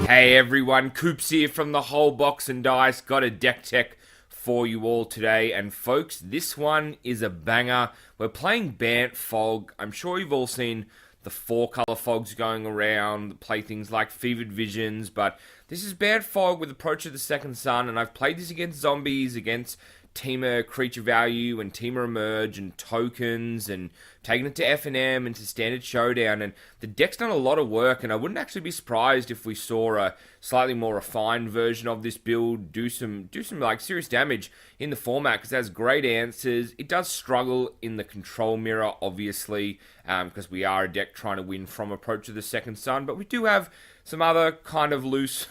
Hey everyone, Coops here from the Whole Box and Dice. Got a deck tech for you all today, and folks, this one is a banger. We're playing Bant Fog. I'm sure you've all seen the 4-color fogs going around, play things like Fevered Visions, but this is Bant Fog with Approach of the Second Sun, and I've played this against zombies, against Teamer Creature Value and Teamer Emerge and tokens, and taking it to F&M and to Standard Showdown, and the deck's done a lot of work, and I wouldn't actually be surprised if we saw a slightly more refined version of this build do some like serious damage in the format, because it has great answers. It does struggle in the control mirror, obviously, because we are a deck trying to win from Approach of the Second Sun, but we do have some other kind of loose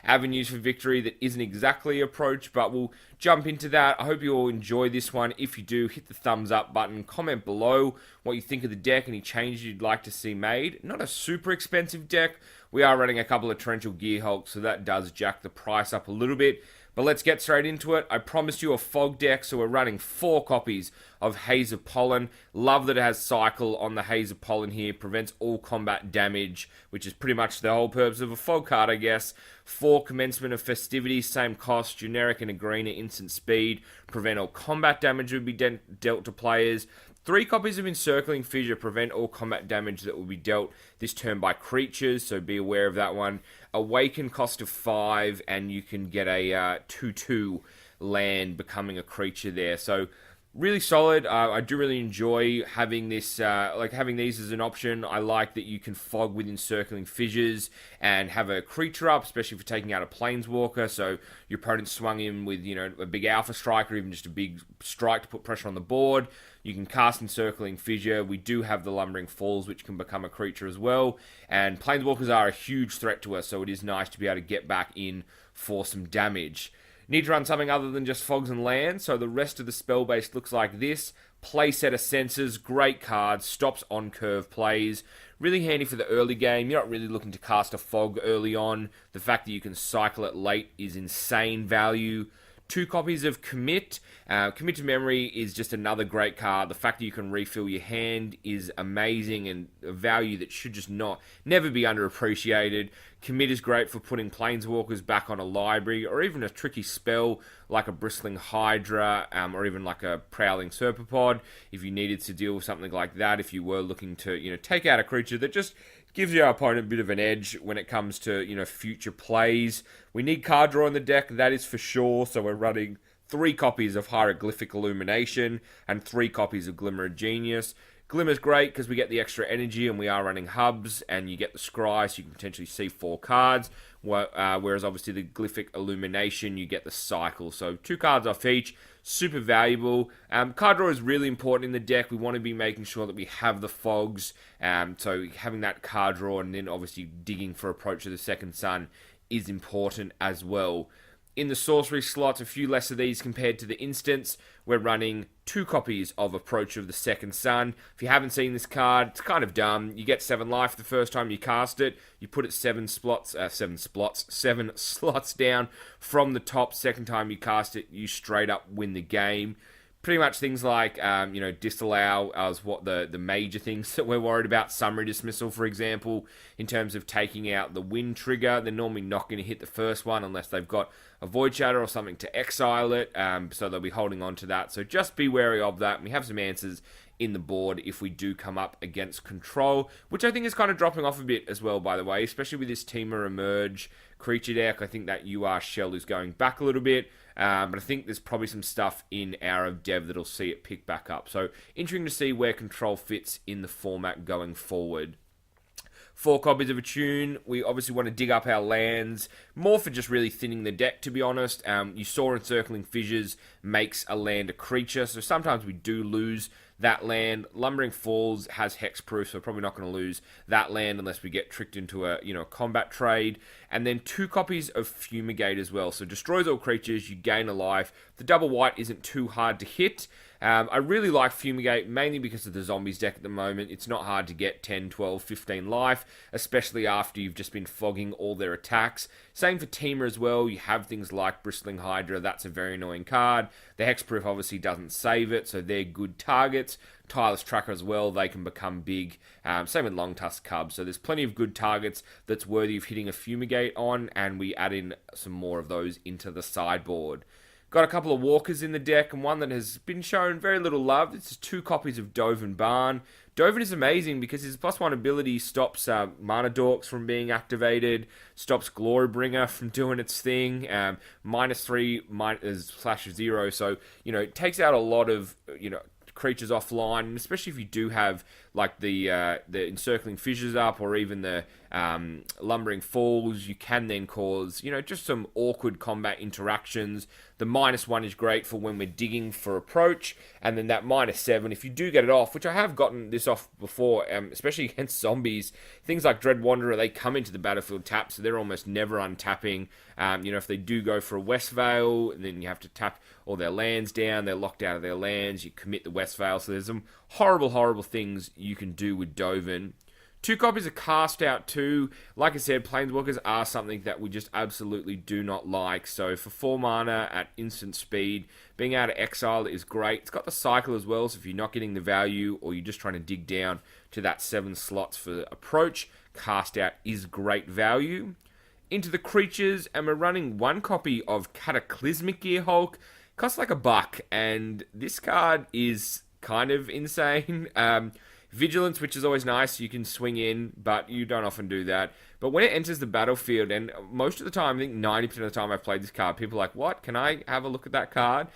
avenues for victory that isn't exactly Approach, but we'll jump into that. I hope you all enjoy this one. If you do, hit the thumbs up button, comment below what you think of the deck, any changes you'd like to see made. Not a super expensive deck. We are running a couple of Torrential Gearhulks, so that does jack the price up a little bit. But let's get straight into it. I promised you a fog deck, so we're running 4 copies of Haze of Pollen. Love that it has Cycle on the Haze of Pollen here. Prevents all combat damage, which is pretty much the whole purpose of a fog card, I guess. 4 Commencement of Festivities, same cost, generic and a green at instant speed. Prevent all combat damage would be dealt to players. 3 copies of Encircling Fissure prevent all combat damage that will be dealt this turn by creatures, so be aware of that one. Awaken cost of 5, and you can get a 2/2 land becoming a creature there. So really solid. I do really enjoy having this, having these as an option. I like that you can fog with Encircling Fissures and have a creature up, especially for taking out a Planeswalker. So your opponent swung in with, a big Alpha Strike or even just a big strike to put pressure on the board. You can cast Encircling Fissure. We do have the Lumbering Falls, which can become a creature as well. And Planeswalkers are a huge threat to us, so it is nice to be able to get back in for some damage. Need to run something other than just fogs and lands, so the rest of the spell base looks like this. Playset of Senses, great card, stops on-curve plays. Really handy for the early game. You're not really looking to cast a fog early on. The fact that you can cycle it late is insane value. 2 copies of Commit. Commit to Memory is just another great card. The fact that you can refill your hand is amazing and a value that should just never be underappreciated. Commit is great for putting Planeswalkers back on a library, or even a tricky spell like a Bristling Hydra, or even like a Prowling Serpapod, if you needed to deal with something like that, if you were looking to, take out a creature that just gives your opponent a bit of an edge when it comes to, future plays. We need card draw in the deck, that is for sure, so we're running 3 copies of Hieroglyphic Illumination and 3 copies of Glimmer of Genius. Glimmer's great because we get the extra energy and we are running hubs, and you get the scry, so you can potentially see 4 cards, whereas obviously the Glyphic Illumination, you get the cycle. So 2 cards off each, super valuable. Card draw is really important in the deck. We want to be making sure that we have the fogs, so having that card draw and then obviously digging for Approach of the Second Sun is important as well. In the sorcery slots, a few less of these compared to the instants. We're running 2 copies of Approach of the Second Sun. If you haven't seen this card, it's kind of dumb. You get 7 life the first time you cast it. You put it 7 slots down from the top. Second time you cast it, you straight up win the game. Pretty much things like, disallow as what the major things that we're worried about. Summary dismissal, for example, in terms of taking out the win trigger. They're normally not going to hit the first one unless they've got a Void Shatter or something to exile it, so they'll be holding on to that. So just be wary of that. We have some answers in the board if we do come up against control, which I think is kind of dropping off a bit as well, by the way, especially with this Teamer Emerge creature deck. I think that UR shell is going back a little bit, but I think there's probably some stuff in Hour of Dev that'll see it pick back up. So interesting to see where control fits in the format going forward. 4 copies of Attune. We obviously want to dig up our lands, more for just really thinning the deck, to be honest. You saw Encircling Fissures makes a land a creature, so sometimes we do lose that land. Lumbering Falls has hexproof, so we're probably not going to lose that land unless we get tricked into a combat trade. And then 2 copies of Fumigate as well. So destroys all creatures, you gain a life. the double white isn't too hard to hit. I really like Fumigate, mainly because of the zombies deck at the moment. It's not hard to get 10, 12, 15 life, especially after you've just been fogging all their attacks. Same for Teamer as well. You have things like Bristling Hydra. That's a very annoying card. The Hexproof obviously doesn't save it, so they're good targets. Tireless Tracker as well, they can become big. Same with Long Tusk Cub. So there's plenty of good targets that's worthy of hitting a Fumigate on, and we add in some more of those into the sideboard. Got a couple of walkers in the deck, and one that has been shown very little love. This is 2 copies of Dovin Barn. Dovin is amazing because his +1 ability stops Mana Dorks from being activated, stops Glorybringer from doing its thing, -3 is /0, so, it takes out a lot of, creatures offline, and especially if you do have like the Encircling Fissures up, or even the Lumbering Falls, you can then cause, just some awkward combat interactions. The -1 is great for when we're digging for approach, and then that -7, if you do get it off, which I have gotten this off before, especially against zombies, things like Dread Wanderer, they come into the battlefield tapped, so they're almost never untapping. If they do go for a Westvale, and then you have to tap all their lands down, they're locked out of their lands, you commit the Westvale, so there's some horrible, horrible things you can do with Dovin. 2 copies of Cast Out too. Like I said, Planeswalkers are something that we just absolutely do not like. So for 4 mana at instant speed, being able to exile is great. It's got the cycle as well, so if you're not getting the value, or you're just trying to dig down to that 7 slots for approach, Cast Out is great value. Into the creatures, and we're running 1 copy of Cataclysmic Gearhulk. Costs like $1, and this card is kind of insane. Vigilance, which is always nice, you can swing in, but you don't often do that. But when it enters the battlefield, and most of the time, I think 90% of the time I've played this card, people are like, what? Can I have a look at that card?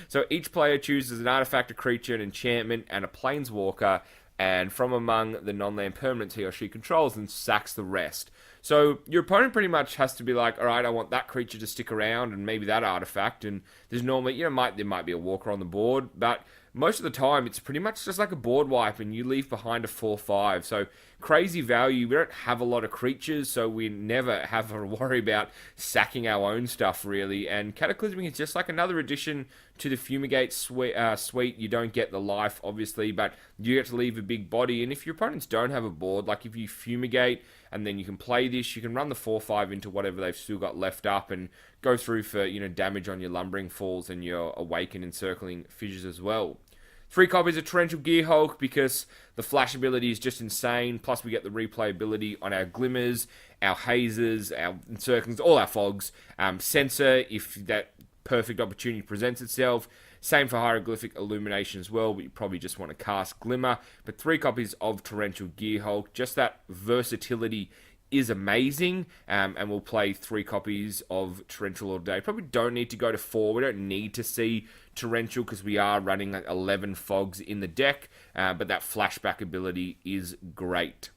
So each player chooses an artifact, a creature, an enchantment, and a planeswalker, and from among the non-land permanents he or she controls, and sacks the rest. So your opponent pretty much has to be like, all right, I want that creature to stick around, and maybe that artifact, and there's normally, there might be a walker on the board, but most of the time, it's pretty much just like a board wipe, and you leave behind a 4/5. So crazy value. We don't have a lot of creatures, so we never have to worry about sacking our own stuff, really. And Cataclysmic is just like another addition to the Fumigate suite. You don't get the life, obviously, but you get to leave a big body. And if your opponents don't have a board, like if you Fumigate, and then you can play this, you can run the 4/5 into whatever they've still got left up, and go through for, damage on your Lumbering Falls and your Awaken Encircling Fissures as well. 3 copies of Torrential Gearhulk, because the flash ability is just insane. Plus, we get the replayability on our Glimmers, our Hazes, our Encirclings, all our Fogs. Censor, if that perfect opportunity presents itself. Same for Hieroglyphic Illumination as well, but you probably just want to cast Glimmer. But 3 copies of Torrential Gearhulk, just that versatility is amazing, and we'll play 3 copies of Torrential all day. Probably don't need to go to 4. We don't need to see Torrential, because we are running like 11 Fogs in the deck, but that flashback ability is great.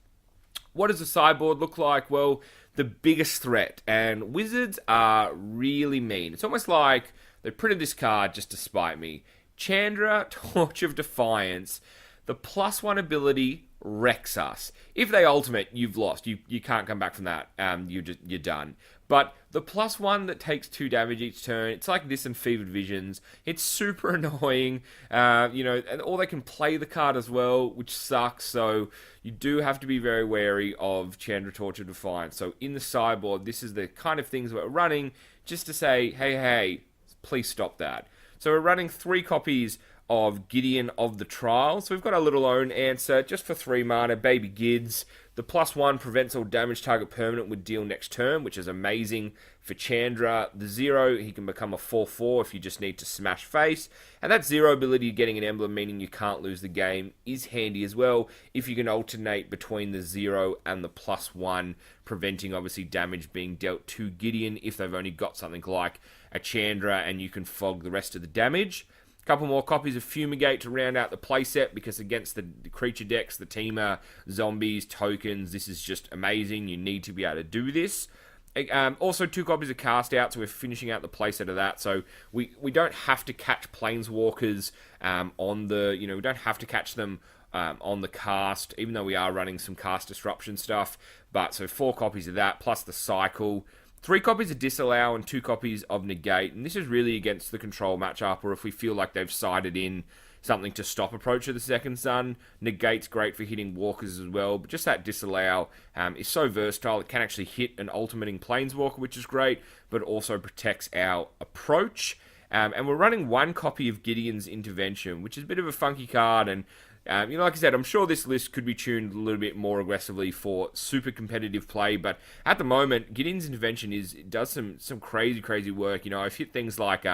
What does the sideboard look like? Well, the biggest threat, and Wizards are really mean. It's almost like they printed this card just to spite me. Chandra, Torch of Defiance. The +1 ability wrecks us. If they ultimate, you've lost. You can't come back from that. You're done. But the +1 that takes 2 damage each turn, it's like this in Fevered Visions. It's super annoying. Or they can play the card as well, which sucks. So you do have to be very wary of Chandra, Torch of Defiance. So in the sideboard, this is the kind of things we're running just to say, hey, please stop that. So we're running 3 copies of Gideon of the Trial. So we've got our little own answer, just for 3 mana, Baby Gids. The +1 prevents all damage target permanent would deal next turn, which is amazing for Chandra. The 0, he can become a 4/4 if you just need to smash face. And that 0 ability, getting an emblem, meaning you can't lose the game, is handy as well if you can alternate between the 0 and the +1, preventing obviously damage being dealt to Gideon if they've only got something like a Chandra, and you can fog the rest of the damage. Couple more copies of Fumigate to round out the playset, because against the creature decks, the Teamer, zombies, tokens, this is just amazing. You need to be able to do this. Also 2 copies of Cast Out, so we're finishing out the playset of that. So we don't have to catch Planeswalkers on the, we don't have to catch them on the cast, even though we are running some cast disruption stuff. But so 4 copies of that, plus the cycle. 3 copies of Disallow and 2 copies of Negate, and this is really against the control matchup, or if we feel like they've sided in something to stop approach of the Second Sun. Negate's great for hitting walkers as well, but just that Disallow is so versatile. It can actually hit an ultimating Planeswalker, which is great, but also protects our approach. And we're running 1 copy of Gideon's Intervention, which is a bit of a funky card, and like I said, I'm sure this list could be tuned a little bit more aggressively for super competitive play, but at the moment, Gideon's Intervention does some crazy work. I've hit things like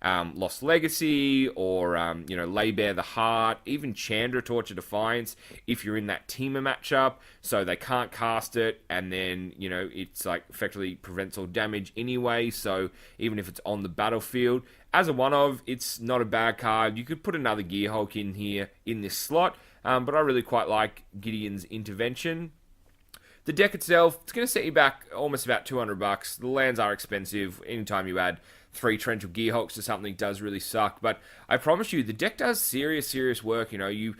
Lost Legacy, or Lay Bare the Heart, even Chandra Torch of Defiance if you're in that teamer matchup, so they can't cast it, and then it's like effectively prevents all damage anyway, so even if it's on the battlefield, as a one-of, it's not a bad card. You could put another Gearhulk in here in this slot, but I really quite like Gideon's Intervention. The deck itself, it's going to set you back almost about $200. The lands are expensive. Anytime you add 3 Torrential Gearhulks to something does really suck. But I promise you, the deck does serious work. I've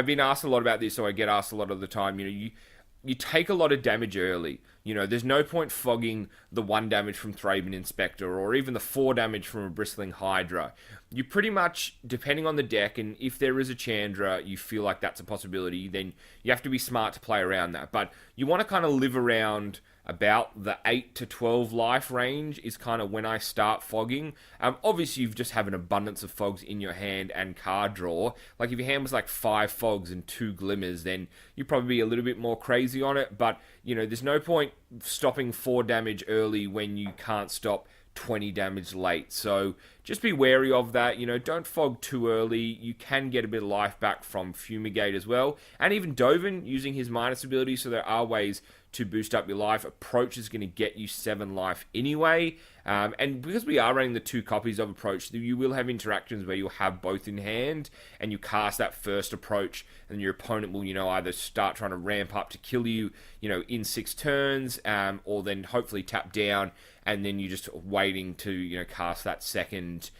been asked a lot about this, so I get asked a lot of the time. You take a lot of damage early. There's no point fogging the 1 damage from Thraben Inspector, or even the 4 damage from a Bristling Hydra. You pretty much, depending on the deck, and if there is a Chandra, you feel like that's a possibility, then you have to be smart to play around that. But you want to kind of live around about the 8 to 12 life range is kind of when I start fogging. Obviously, you just have an abundance of fogs in your hand and card draw. Like, if your hand was like 5 fogs and 2 glimmers, then you'd probably be a little bit more crazy on it. But, there's no point stopping 4 damage early when you can't stop 20 damage late. So just be wary of that. Don't fog too early. You can get a bit of life back from Fumigate as well. And even Dovin using his minus ability, so there are ways to boost up your life. Approach is going to get you 7 life anyway. And because we are running the 2 copies of Approach, you will have interactions where you'll have both in hand, and you cast that first Approach, and your opponent will, either start trying to ramp up to kill you, in 6 turns, or then hopefully tap down, and then you're just waiting to, cast that second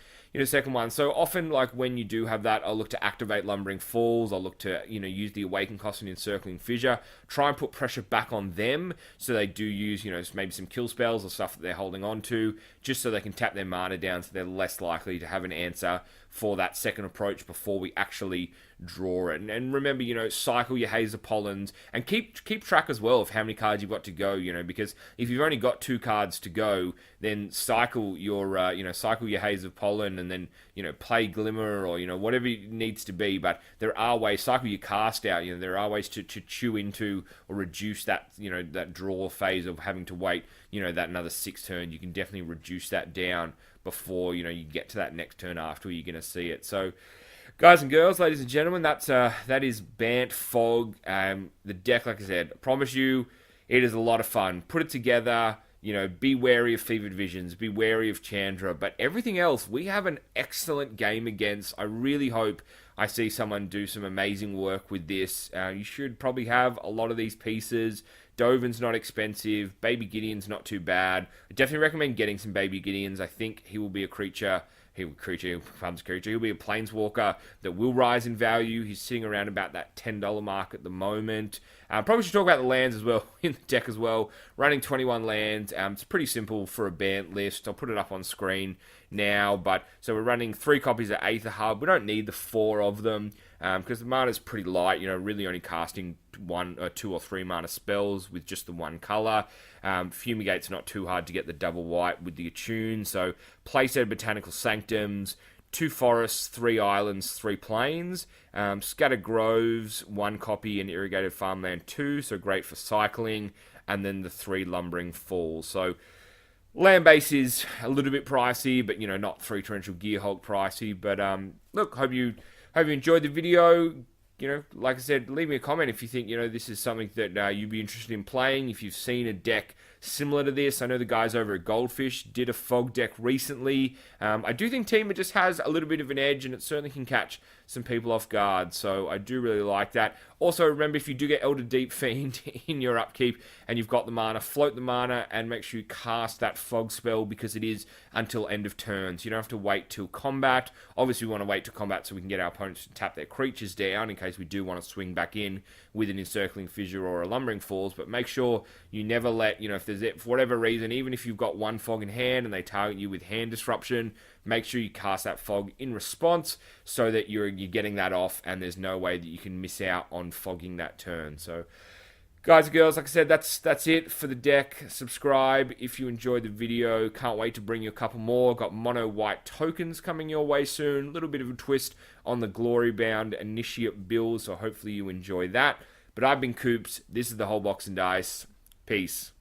one. So often, like, when you do have that, I'll look to activate Lumbering Falls. I'll look to, use the Awaken cost and Encircling Fissure. Try and put pressure back on them so they do use, maybe some kill spells or stuff that they're holding on to, just so they can tap their mana down so they're less likely to have an answer for that second approach before we actually draw it. And remember, cycle your Haze of Pollens, and keep track as well of how many cards you've got to go, because if you've only got 2 cards to go, then cycle your Haze of Pollen, and then, play Glimmer, or, whatever it needs to be. But there are ways, cycle your cast out, there are ways to chew into or reduce that, that draw phase of having to wait, that another 6 turn. You can definitely reduce that down before, you get to that next turn after you're going to see it. So, guys and girls, ladies and gentlemen, that is Bant Fog. The deck, like I said, I promise you, it is a lot of fun. Put it together. Be wary of Fevered Visions, be wary of Chandra, but everything else, we have an excellent game against. I really hope I see someone do some amazing work with this. You should probably have a lot of these pieces. Dovin's not expensive. Baby Gideon's not too bad. I definitely recommend getting some Baby Gideons. I think he will be a creature. He'll be a planeswalker that will rise in value. He's sitting around about that $10 mark at the moment. Probably should talk about the lands as well in the deck as well. Running 21 lands. It's pretty simple for a Bant list. I'll put it up on screen now. So we're running 3 copies of Aether Hub. We don't need the 4 of them because the mana is pretty light. Really only casting 1 or 2 or 3 mana spells with just the 1 color. Fumigate's not too hard to get the double white with the Attune. So Playset Botanical Sanctums, 2 forests, 3 islands, 3 plains. Scattered Groves, 1 copy, and Irrigated Farmland 2, so great for cycling. And then the 3 Lumbering Falls. So land base is a little bit pricey, but not 3 Torrential Gearhulk pricey. But look, hope you enjoyed the video. Like I said, leave me a comment if you think, this is something that you'd be interested in playing. If you've seen a deck similar to this. I know the guys over at Goldfish did a Fog deck recently. I do think Teamer just has a little bit of an edge, and it certainly can catch some people off guard. So I do really like that. Also, remember, if you do get Elder Deep Fiend in your upkeep and you've got the mana, float the mana and make sure you cast that fog spell, because it is until end of turn. So you don't have to wait till combat. Obviously, we want to wait till combat so we can get our opponents to tap their creatures down in case we do want to swing back in with an Encircling Fissure or a Lumbering Falls. But make sure you never let, if there's, for whatever reason, even if you've got one fog in hand and they target you with hand disruption, make sure you cast that fog in response so that you're getting that off and there's no way that you can miss out on fogging that turn. So, guys and girls, like I said, that's it for the deck. Subscribe if you enjoyed the video. Can't wait to bring you a couple more. Got mono white tokens coming your way soon. A little bit of a twist on the Glory Bound Initiate build, so hopefully you enjoy that. But I've been Coops. This is the Whole Box and Dice. Peace.